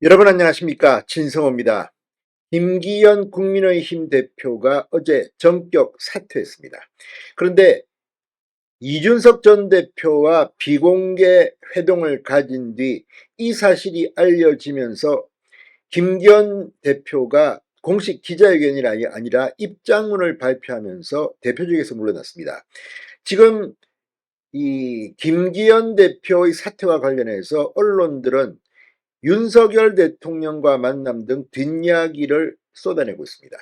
여러분 안녕하십니까, 진성호입니다. 김기현 국민의힘 대표가 어제 전격 사퇴했습니다. 그런데 이준석 전 대표와 비공개 회동을 가진 뒤 이 사실이 알려지면서 김기현 대표가 공식 기자회견이 아니라 입장문을 발표하면서 대표직에서 물러났습니다. 지금 이 김기현 대표의 사퇴와 관련해서 언론들은 윤석열 대통령과 만남 등 뒷이야기를 쏟아내고 있습니다.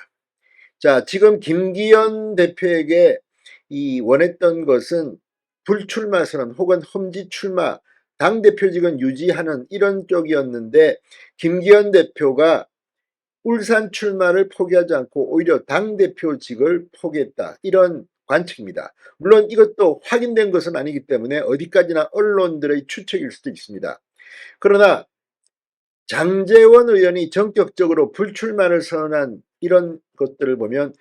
자, 지금 김기현 대표에게 원했던 것은 불출마 선언 혹은 험지 출마, 당대표직은 유지하는 이런 쪽이었는데, 김기현 대표가 울산 출마를 포기하지 않고 오히려 당대표직을 포기했다, 이런 관측입니다. 물론 이것도 확인된 것은 아니기 때문에 어디까지나 언론들의 추측일 수도 있습니다. 그러나 장제원 의원이 전격적으로 불출마를 선언한 이런 것들을 보면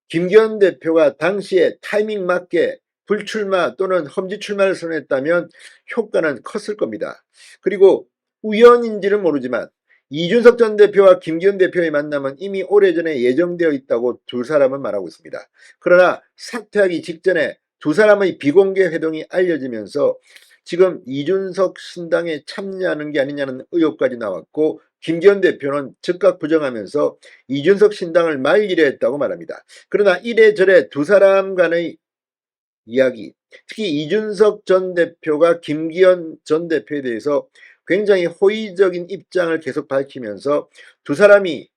김기현 대표가 당시에 타이밍 맞게 불출마 또는 험지 출마를 선언했다면 효과는 컸을 겁니다. 그리고 우연인지는 모르지만 이준석 전 대표와 김기현 대표의 만남은 이미 오래전에 예정되어 있다고 두 사람은 말하고 있습니다. 그러나 사퇴하기 직전에 두 사람의 비공개 회동이 알려지면서 지금 이준석 신당에 참여하는 게 아니냐는 의혹까지 나왔고, 김기현 대표는 즉각 부정하면서 이준석 신당을 말리려 했다고 말합니다. 그러나 이래저래 두 사람 간의 이야기, 특히 이준석 전 대표가 김기현 전 대표에 대해서 굉장히 호의적인 입장을 계속 밝히면서 두 사람이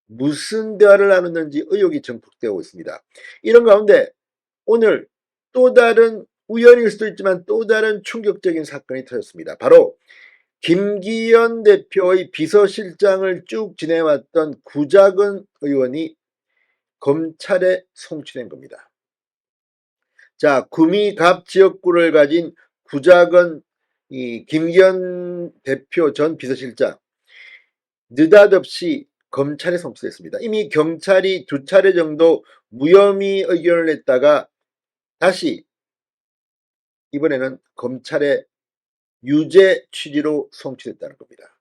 무슨 대화를 나눴는지 의혹이 증폭되고 있습니다. 이런 가운데 오늘 또 다른, 우연일 수도 있지만 또 다른 충격적인 사건이 터졌습니다. 바로 김기현 대표의 비서실장을 쭉 지내왔던 구자근 의원이 검찰에 송치된 겁니다. 자, 구미갑 지역구를 가진 구자근 김기현 대표 전 비서실장, 느닷없이 검찰에 송치됐습니다. 이미 경찰이 두 차례 정도 무혐의 의견을 냈다가 다시 이번에는 검찰에 유죄 취지로 송치됐다는 겁니다.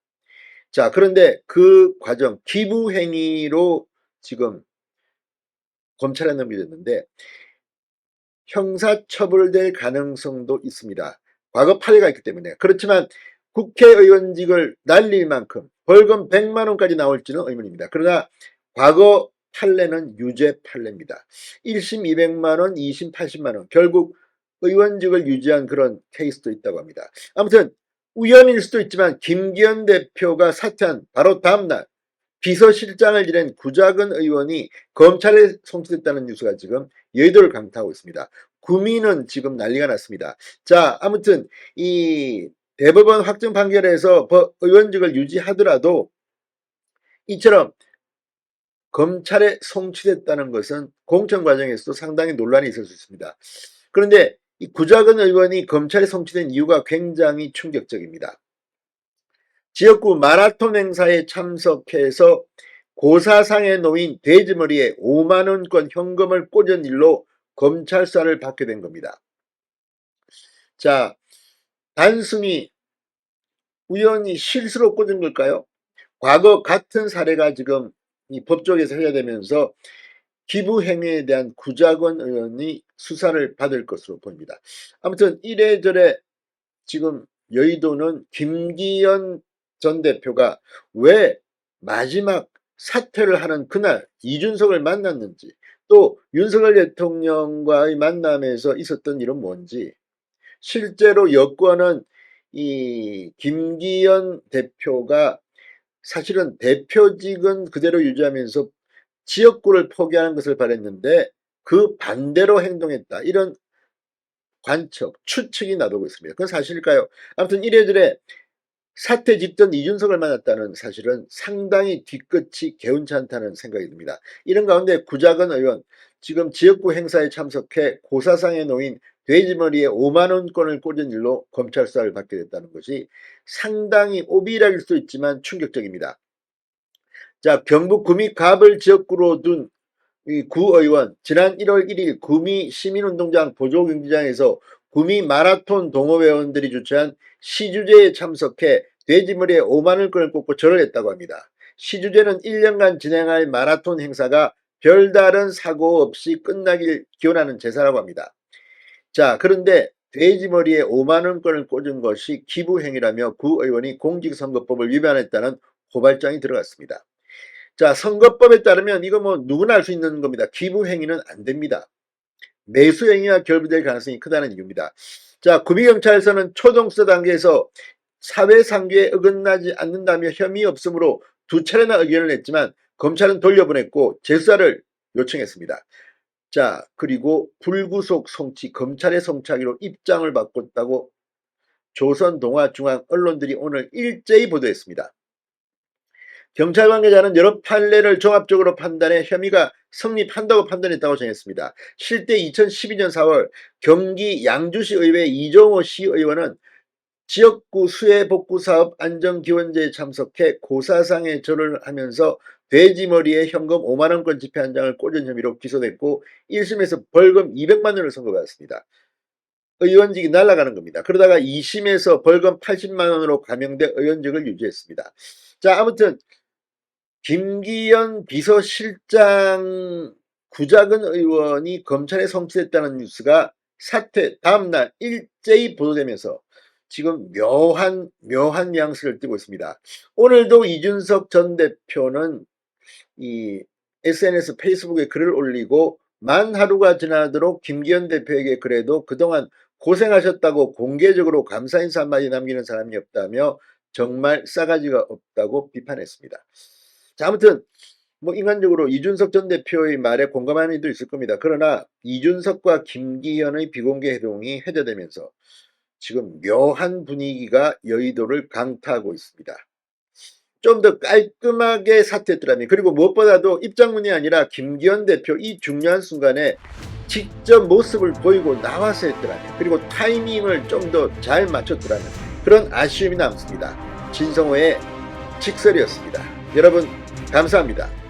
자, 그런데 그 과정, 기부 행위로 지금 검찰에 넘겨졌는데 형사처벌될 가능성도 있습니다. 과거 판례가 있기 때문에. 그렇지만 국회의원직을 날릴 만큼 벌금 100만 원까지 나올지는 의문입니다. 그러나 과거 판례는 유죄 판례입니다. 1심 200만 원, 2심 80만 원. 결국 의원직을 유지한 그런 케이스도 있다고 합니다. 아무튼 우연일 수도 있지만 김기현 대표가 사퇴한 바로 다음날 비서실장을 지낸 구자근 의원이 검찰에 송치됐다는 뉴스가 지금 여의도를 강타하고 있습니다. 구미는 지금 난리가 났습니다. 자, 아무튼 이 대법원 확정 판결에서 의원직을 유지하더라도 이처럼 검찰에 송치됐다는 것은 공천 과정에서도 상당히 논란이 있을 수 있습니다. 그런데 이 구자근 의원이 검찰에 송치된 이유가 굉장히 충격적입니다. 지역구 마라톤 행사에 참석해서 고사상에 놓인 돼지머리에 5만원권 현금을 꽂은 일로 검찰 수사를 받게 된 겁니다. 자, 단순히 우연히 실수로 꽂은 걸까요? 과거 같은 사례가 지금 이 법조계에서 회자되면서 기부 행위에 대한 구자근 의원이 수사를 받을 것으로 보입니다. 아무튼 이래저래 지금 여의도는 김기현 전 대표가 왜 마지막 사퇴를 하는 그날 이준석을 만났는지, 또 윤석열 대통령과의 만남에서 있었던 일은 뭔지, 실제로 여권은 이 김기현 대표가 사실은 대표직은 그대로 유지하면서 지역구를 포기하는 것을 바랬는데 그 반대로 행동했다, 이런 관측, 추측이 나오고 있습니다. 그건 사실일까요? 아무튼 이래저래 사퇴 직전 이준석을 만났다는 사실은 상당히 뒤끝이 개운치 않다는 생각이 듭니다. 이런 가운데 구자근 의원, 지금 지역구 행사에 참석해 고사상에 놓인 돼지머리에 5만원권을 꽂은 일로 검찰 수사를 받게 됐다는 것이 상당히 오비락일 수도 있지만 충격적입니다. 자, 경북 구미 갑을 지역구로 둔 이 구의원, 지난 1월 1일 구미 시민운동장 보조경기장에서 구미 마라톤 동호회원들이 주최한 시주제에 참석해 돼지머리에 5만 원권을 꽂고 절을 했다고 합니다. 시주제는 1년간 진행할 마라톤 행사가 별다른 사고 없이 끝나길 기원하는 제사라고 합니다. 자, 그런데 돼지머리에 5만 원권을 꽂은 것이 기부행위라며 구의원이 공직선거법을 위반했다는 고발장이 들어갔습니다. 자, 선거법에 따르면 이거 뭐 누구나 알 수 있는 겁니다. 기부행위는 안 됩니다. 매수행위와 결부될 가능성이 크다는 이유입니다. 자, 구미경찰서는 초동수사 단계에서 사회상규에 어긋나지 않는다며 혐의 없음으로 2차례나 의견을 냈지만 검찰은 돌려보냈고 재수사를 요청했습니다. 자, 그리고 불구속 송치, 검찰의 송치하기로 입장을 바꿨다고 조선동아중앙 언론들이 오늘 일제히 보도했습니다. 경찰 관계자는 여러 판례를 종합적으로 판단해 혐의가 성립한다고 판단했다고 정했습니다. 실제 2012년 4월 경기 양주시 의회 이종호 시의원은 지역구 수해복구사업 안전기원제에 참석해 고사상에 절을 하면서 돼지머리에 현금 5만원권 지폐 한 장을 꽂은 혐의로 기소됐고 1심에서 벌금 200만원을 선고받았습니다. 의원직이 날아가는 겁니다. 그러다가 2심에서 벌금 80만원으로 감형돼 의원직을 유지했습니다. 자, 아무튼 김기현 비서실장 구자근 의원이 검찰에 송치됐다는 뉴스가 사퇴 다음날 일제히 보도되면서 지금 묘한 뉘앙스를 띠고 있습니다. 오늘도 이준석 전 대표는 이 SNS 페이스북에 글을 올리고 만 하루가 지나도록 김기현 대표에게 그래도 그동안 고생하셨다고 공개적으로 감사 인사 한마디 남기는 사람이 없다며 정말 싸가지가 없다고 비판했습니다. 자, 아무튼 뭐 인간적으로 이준석 전 대표의 말에 공감하는 이도 있을 겁니다. 그러나 이준석과 김기현의 비공개 회동이 해제되면서 지금 묘한 분위기가 여의도를 강타하고 있습니다. 좀 더 깔끔하게 사퇴했더라면, 그리고 무엇보다도 입장문이 아니라 김기현 대표 이 중요한 순간에 직접 모습을 보이고 나와서 했더라면, 그리고 타이밍을 좀 더 잘 맞췄더라면 그런 아쉬움이 남습니다. 진성호의 직설이었습니다. 여러분 감사합니다.